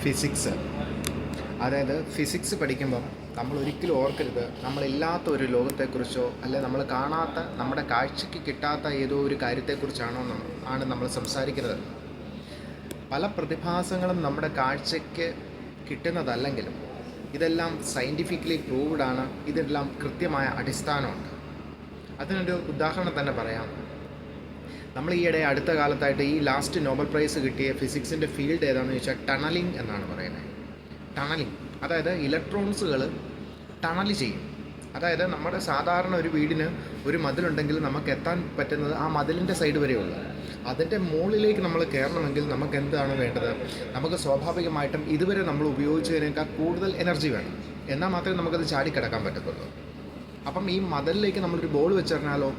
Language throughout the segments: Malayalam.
ഫിസിക്സ്. അതായത് ഫിസിക്സ് പഠിക്കുമ്പം നമ്മൾ ഒരിക്കലും ഓർക്കരുത് നമ്മളില്ലാത്ത ഒരു ലോകത്തെക്കുറിച്ചോ അല്ലെ നമ്മൾ കാണാത്ത നമ്മുടെ കാഴ്ചയ്ക്ക് കിട്ടാത്ത ഏതോ ഒരു കാര്യത്തെക്കുറിച്ചാണോ ആണ് നമ്മൾ സംസാരിക്കുന്നത്. പല പ്രതിഭാസങ്ങളും നമ്മുടെ കാഴ്ചയ്ക്ക് കിട്ടുന്നതല്ലെങ്കിലും ഇതെല്ലാം സയൻറ്റിഫിക്കലി പ്രൂവ്ഡാണ്. ഇതെല്ലാം കൃത്യമായ അടിസ്ഥാനമുണ്ട്. അതിനൊരു ഉദാഹരണം തന്നെ പറയാം. നമ്മൾ ഈയിടെ അടുത്ത കാലത്തായിട്ട് ഈ ലാസ്റ്റ് നോബൽ പ്രൈസ് കിട്ടിയ ഫിസിക്സിൻ്റെ ഫീൽഡ് ഏതാണെന്ന് ചോദിച്ചാൽ ടണലിംഗ് എന്നാണ് പറയുന്നത്. ടണലിംഗ് അതായത് ഇലക്ട്രോൺസുകൾ ടണൽ ചെയ്യും. അതായത് നമ്മുടെ സാധാരണ ഒരു വീടിന് ഒരു മതിലുണ്ടെങ്കിൽ നമുക്ക് എത്താൻ പറ്റുന്നത് ആ മതിലിൻ്റെ സൈഡ് വരെയുള്ളൂ. അതിൻ്റെ മുകളിലേക്ക് നമ്മൾ കയറണമെങ്കിൽ നമുക്ക് എന്താണ് വേണ്ടത്? നമുക്ക് സ്വാഭാവികമായിട്ടും ഇതുവരെ നമ്മൾ ഉപയോഗിച്ചതിനേക്കാൾ കൂടുതൽ എനർജി വേണം. എന്നാൽ മാത്രമേ നമുക്കത് ചാടിക്കിടക്കാൻ പറ്റത്തുള്ളൂ. അപ്പം ഈ മതിലിലേക്ക് നമ്മളൊരു ബോൾ വെച്ചറിഞ്ഞാലോ,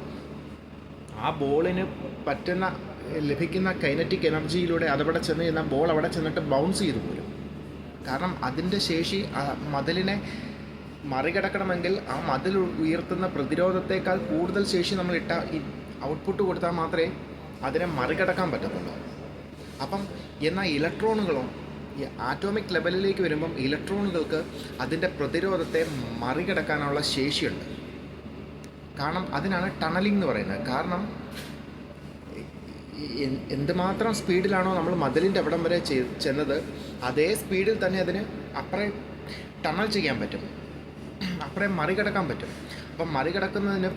ആ ബോളിന് ലഭിക്കുന്ന കൈനറ്റിക് എനർജിയിലൂടെ അതവിടെ ചെന്ന് കഴിഞ്ഞാൽ ബോൾ അവിടെ ചെന്നിട്ട് ബൗൺസ് ചെയ്തു പോരും. കാരണം അതിൻ്റെ ശേഷി മതിലിനെ മറികടക്കണമെങ്കിൽ ആ മതിൽ ഉയർത്തുന്ന പ്രതിരോധത്തേക്കാൾ കൂടുതൽ ശേഷി നമ്മൾ ഔട്ട്പുട്ട് കൊടുത്താൽ മാത്രമേ അതിനെ മറികടക്കാൻ പറ്റത്തുള്ളൂ. അപ്പം എന്നാൽ ഇലക്ട്രോണുകളോ ഈ ആറ്റോമിക് ലെവലിലേക്ക് വരുമ്പം ഇലക്ട്രോണുകൾക്ക് അതിൻ്റെ പ്രതിരോധത്തെ മറികടക്കാനുള്ള ശേഷിയുണ്ട്. കാരണം അതിനാണ് ടണലിംഗ് എന്ന് പറയുന്നത്. കാരണം എന്തുമാത്രം സ്പീഡിലാണോ നമ്മൾ മതിലിൻ്റെ അവിടം വരെ ചെന്നത്, അതേ സ്പീഡിൽ തന്നെ അതിന് അപ്പുറം ടണൽ ചെയ്യാൻ പറ്റും, അപ്പുറം മറികടക്കാൻ പറ്റും. അപ്പം മറികടക്കുന്നതിന്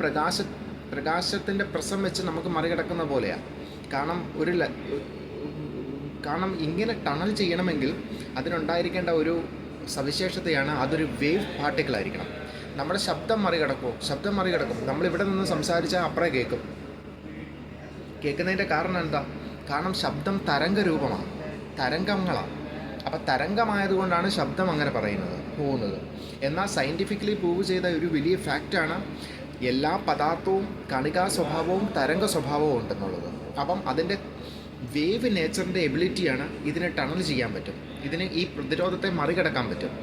പ്രകാശത്തിൻ്റെ പ്രസം വെച്ച് നമുക്ക് മറികടക്കുന്ന പോലെയാണ്. കാരണം ഇങ്ങനെ ടണൽ ചെയ്യണമെങ്കിൽ അതിനുണ്ടായിരിക്കേണ്ട ഒരു സവിശേഷതയാണ് അതൊരു വേവ് പാർട്ടിക്കിളായിരിക്കണം. നമ്മുടെ ശബ്ദം മറികടക്കും. നമ്മളിവിടെ നിന്ന് സംസാരിച്ചാൽ അപ്പുറം കേൾക്കുന്നതിൻ്റെ കാരണം എന്താ? കാരണം ശബ്ദം തരംഗരൂപമാണ്, തരംഗങ്ങളാണ്. അപ്പോൾ തരംഗമായതുകൊണ്ടാണ് ശബ്ദം അങ്ങനെ പോകുന്നത്. എന്നാൽ സയൻറ്റിഫിക്കലി പ്രൂവ് ചെയ്ത ഒരു വലിയ ഫാക്റ്റാണ് എല്ലാ പദാർത്ഥവും കണികാ സ്വഭാവവും തരംഗ സ്വഭാവവും ഉണ്ടെന്നുള്ളത്. അപ്പം അതിൻ്റെ വേവ് നേച്ചറിൻ്റെ എബിലിറ്റിയാണ് ഇതിനെ ടണൽ ചെയ്യാൻ പറ്റും, ഇതിന് ഈ പ്രതിരോധത്തെ മറികടക്കാൻ പറ്റും.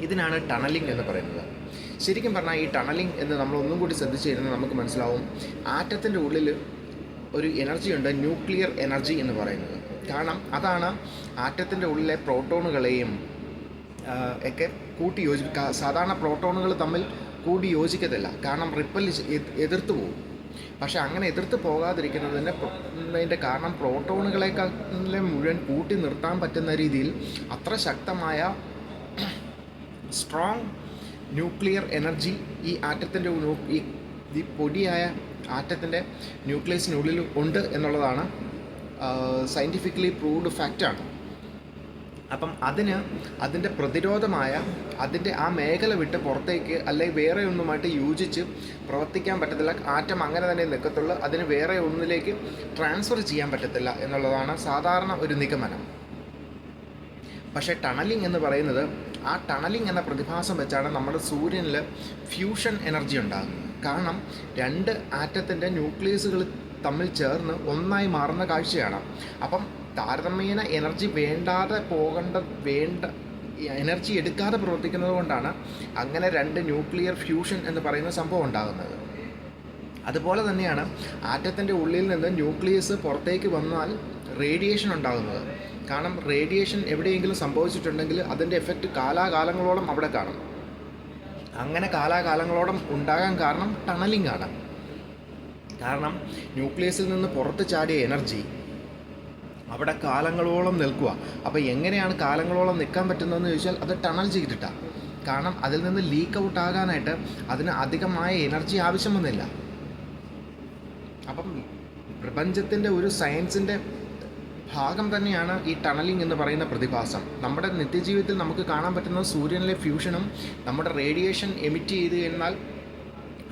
ഇതിനാണ് ടണലിംഗ് എന്ന് പറയുന്നത്. ശരിക്കും പറഞ്ഞാൽ ഈ ടണലിംഗ് എന്ന് നമ്മൾ ഒന്നും കൂടി ശ്രദ്ധിച്ചു കഴിഞ്ഞാൽ നമുക്ക് മനസ്സിലാവും, ആറ്റത്തിൻ്റെ ഉള്ളിൽ ഒരു എനർജിയുണ്ട്, ന്യൂക്ലിയർ എനർജി എന്ന് പറയുന്നത്. കാരണം അതാണ് ആറ്റത്തിൻ്റെ ഉള്ളിലെ പ്രോട്ടോണുകളെയും ഒക്കെ കൂട്ടി സാധാരണ പ്രോട്ടോണുകൾ തമ്മിൽ കൂടി യോജിക്കത്തില്ല, കാരണം എതിർത്ത് പോകും. പക്ഷെ അങ്ങനെ എതിർത്ത് പോകാതിരിക്കുന്നതിൻ്റെ കാരണം പ്രോട്ടോണുകളെക്കാൾ മുഴുവൻ കൂട്ടി നിർത്താൻ പറ്റുന്ന രീതിയിൽ അത്ര ശക്തമായ സ്ട്രോങ് ന്യൂക്ലിയർ എനർജി ഈ ആറ്റത്തിൻ്റെ ഈ പൊടിയായ ആറ്റത്തിൻ്റെ ന്യൂക്ലിയസിനുള്ളിൽ ഉണ്ട് എന്നുള്ളതാണ് സയൻറ്റിഫിക്കലി പ്രൂവ്ഡ് ഫാക്റ്റാണ്. അപ്പം അതിൻ്റെ പ്രതിരോധമായ അതിൻ്റെ ആ മേഖല വിട്ട് പുറത്തേക്ക് അല്ലെങ്കിൽ വേറെ ഒന്നുമായിട്ട് യോജിച്ച് പ്രവർത്തിക്കാൻ പറ്റത്തില്ല. ആറ്റം അങ്ങനെ തന്നെ നിൽക്കത്തുള്ളൂ, അതിന് വേറെ ഒന്നിലേക്ക് ട്രാൻസ്ഫർ ചെയ്യാൻ പറ്റത്തില്ല എന്നുള്ളതാണ് സാധാരണ ഒരു നിഗമനം. പക്ഷേ ടണലിംഗ് എന്ന് പറയുന്നത്, ആ ടണലിംഗ് എന്ന പ്രതിഭാസം വെച്ചാണ് നമ്മുടെ സൂര്യനിൽ ഫ്യൂഷൻ എനർജി ഉണ്ടാകുന്നത്. കാരണം രണ്ട് ആറ്റത്തിൻ്റെ ന്യൂക്ലിയസുകൾ തമ്മിൽ ചേർന്ന് ഒന്നായി മാറുന്ന കാഴ്ചയാണ്. അപ്പം താരതമ്യേന എനർജി എനർജി എടുക്കാതെ പ്രവർത്തിക്കുന്നത് കൊണ്ടാണ് അങ്ങനെ രണ്ട് ന്യൂക്ലിയർ ഫ്യൂഷൻ എന്ന് പറയുന്ന സംഭവം ഉണ്ടാകുന്നത്. അതുപോലെ തന്നെയാണ് ആറ്റത്തിൻ്റെ ഉള്ളിൽ നിന്ന് ന്യൂക്ലിയസ് പുറത്തേക്ക് വന്നാൽ റേഡിയേഷൻ ഉണ്ടാകുന്നത്. കാരണം റേഡിയേഷൻ എവിടെയെങ്കിലും സംഭവിച്ചിട്ടുണ്ടെങ്കിൽ അതിൻ്റെ എഫക്റ്റ് കാലാകാലങ്ങളോളം അവിടെ കാണും. അങ്ങനെ കാലാകാലങ്ങളോളം ഉണ്ടാകാൻ കാരണം ടണലിംഗ് ആണ്. കാരണം ന്യൂക്ലിയസിൽ നിന്ന് പുറത്ത് ചാടിയ എനർജി അവിടെ കാലങ്ങളോളം നിൽക്കുക. അപ്പോൾ എങ്ങനെയാണ് കാലങ്ങളോളം നിൽക്കാൻ പറ്റുന്നതെന്ന് ചോദിച്ചാൽ അത് ടണൽ ചെയ്തിട്ടാണ്. കാരണം അതിൽ നിന്ന് ലീക്ക് ഔട്ട് ആകാനായിട്ട് അതിന് അധികമായ എനർജി ആവശ്യം വന്നില്ല. അപ്പം പ്രപഞ്ചത്തിൻ്റെ ഒരു സയൻസിൻ്റെ ഭാഗം തന്നെയാണ് ഈ ടണലിംഗ് എന്ന് പറയുന്ന പ്രതിഭാസം. നമ്മുടെ നിത്യജീവിതത്തിൽ നമുക്ക് കാണാൻ പറ്റുന്ന സൂര്യനിലെ ഫ്യൂഷനും നമ്മുടെ റേഡിയേഷൻ എമിറ്റ് ചെയ്ത് കഴിഞ്ഞാൽ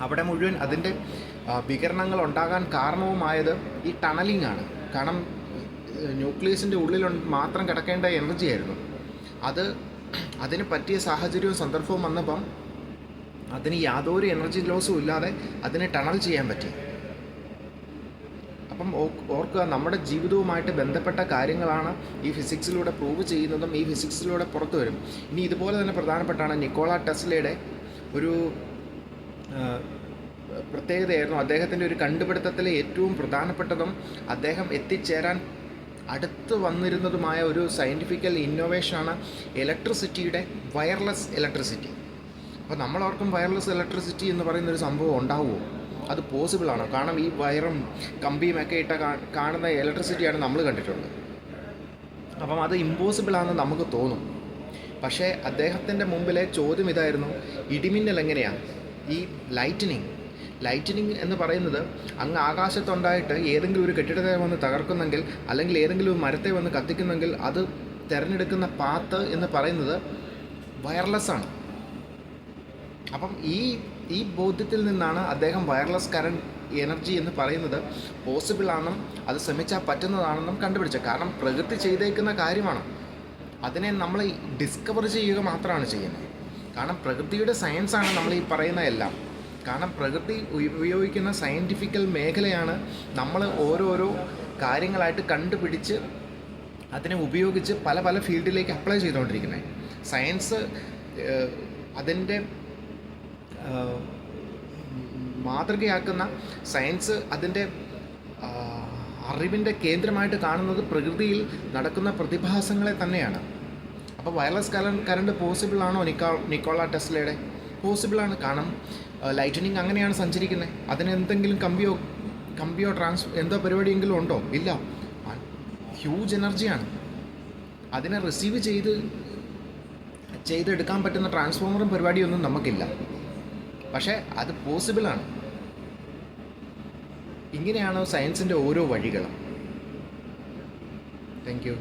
അവിടെ മുഴുവൻ അതിൻ്റെ വികിരണങ്ങൾ ഉണ്ടാകാൻ കാരണവുമായത് ഈ ടണലിംഗ് ആണ്. കാരണം ന്യൂക്ലിയസിൻ്റെ ഉള്ളിൽ മാത്രം കിടക്കേണ്ട എനർജി ആയിരുന്നു. അതിന് പറ്റിയ സാഹചര്യവും സന്ദർഭവും വന്നപ്പം അതിന് യാതൊരു എനർജി ലോസും ഇല്ലാതെ അതിനെ ടണൽ ചെയ്യാൻ പറ്റി. അപ്പം ഓർക്കുക, നമ്മുടെ ജീവിതവുമായിട്ട് ബന്ധപ്പെട്ട കാര്യങ്ങളാണ് ഈ ഫിസിക്സിലൂടെ പ്രൂവ് ചെയ്യുന്നതും ഈ ഫിസിക്സിലൂടെ പുറത്തു വരും. ഇനി ഇതുപോലെ തന്നെ പ്രധാനപ്പെട്ടാണ് നിക്കോള ടെസ്ലയുടെ ഒരു പ്രത്യേകതയായിരുന്നു. അദ്ദേഹത്തിൻ്റെ ഒരു കണ്ടുപിടുത്തത്തിലെ ഏറ്റവും പ്രധാനപ്പെട്ടതും അദ്ദേഹം എത്തിച്ചേരാൻ അടുത്ത് വന്നിരുന്നതുമായ ഒരു സയൻറ്റിഫിക്കൽ ഇന്നോവേഷനാണ് ഇലക്ട്രിസിറ്റിയുടെ വയർലെസ് ഇലക്ട്രിസിറ്റി. അപ്പോൾ നമ്മളോർക്കും വയർലെസ് ഇലക്ട്രിസിറ്റി എന്ന് പറയുന്നൊരു സംഭവം ഉണ്ടാവുമോ? അത് പോസിബിളാണോ? കാരണം ഈ വയറും കമ്പിയും ഒക്കെ ഇട്ട കാണുന്ന ഇലക്ട്രിസിറ്റിയാണ് നമ്മൾ കണ്ടിട്ടുള്ളത്. അപ്പം അത് ഇമ്പോസിബിളാണെന്ന് നമുക്ക് തോന്നും. പക്ഷേ അദ്ദേഹത്തിൻ്റെ മുമ്പിലെ ചോദ്യം ഇതായിരുന്നു, ഇടിമിന്നൽ എങ്ങനെയാണ് ഈ ലൈറ്റനിങ് എന്ന് പറയുന്നത് അങ്ങ് ആകാശത്തുണ്ടായിട്ട് ഏതെങ്കിലും ഒരു കെട്ടിടത്തെ വന്ന് തകർക്കുന്നെങ്കിൽ, അല്ലെങ്കിൽ ഏതെങ്കിലും ഒരു മരത്തെ വന്ന് കത്തിക്കുന്നെങ്കിൽ അത് തിരഞ്ഞെടുക്കുന്ന പാത്ത് എന്ന് പറയുന്നത് വയർലെസ്സാണ്. അപ്പം ഈ ബോധ്യത്തിൽ നിന്നാണ് അദ്ദേഹം വയർലെസ് കറണ്ട് എനർജി എന്ന് പറയുന്നത് പോസിബിളാണെന്നും അത് ശ്രമിച്ചാൽ പറ്റുന്നതാണെന്നും കണ്ടുപിടിച്ചത്. കാരണം പ്രകൃതി ചെയ്തേക്കുന്ന കാര്യമാണ്, അതിനെ നമ്മൾ ഡിസ്കവർ ചെയ്യുക മാത്രമാണ് ചെയ്യുന്നത്. കാരണം പ്രകൃതിയുടെ സയൻസാണ് നമ്മൾ ഈ പറയുന്ന എല്ലാം. കാരണം പ്രകൃതി ഉപയോഗിക്കുന്ന സയൻറ്റിഫിക്കൽ മേഖലയാണ് നമ്മൾ ഓരോരോ കാര്യങ്ങളായിട്ട് കണ്ടുപിടിച്ച് അതിനെ ഉപയോഗിച്ച് പല പല ഫീൽഡിലേക്ക് അപ്ലൈ ചെയ്തുകൊണ്ടിരിക്കുന്നത്. സയൻസ് അതിൻ്റെ മാതൃകയാക്കുന്ന സയൻസ് അതിൻ്റെ അറിവിൻ്റെ കേന്ദ്രമായിട്ട് കാണുന്നത് പ്രകൃതിയിൽ നടക്കുന്ന പ്രതിഭാസങ്ങളെ തന്നെയാണ്. അപ്പോൾ വയർലെസ് കറണ്ട് പോസിബിളാണോ നിക്കോള ടെസ്ലയുടെ? പോസിബിളാണ്. കാരണം ലൈറ്റനിങ് അങ്ങനെയാണ് സഞ്ചരിക്കുന്നത്. അതിന് എന്തെങ്കിലും കമ്പിയോ എന്തോ പരിപാടിയെങ്കിലും ഉണ്ടോ? ഇല്ല. ഹ്യൂജ് എനർജിയാണ്. അതിനെ റിസീവ് ചെയ്തെടുക്കാൻ പറ്റുന്ന ട്രാൻസ്ഫോമറും പരിപാടിയൊന്നും നമുക്കില്ല. പക്ഷേ അത് പോസിബിളാണ്. ഇങ്ങനെയാണ് സയൻസിൻ്റെ ഓരോ വഴികളും. Thank you.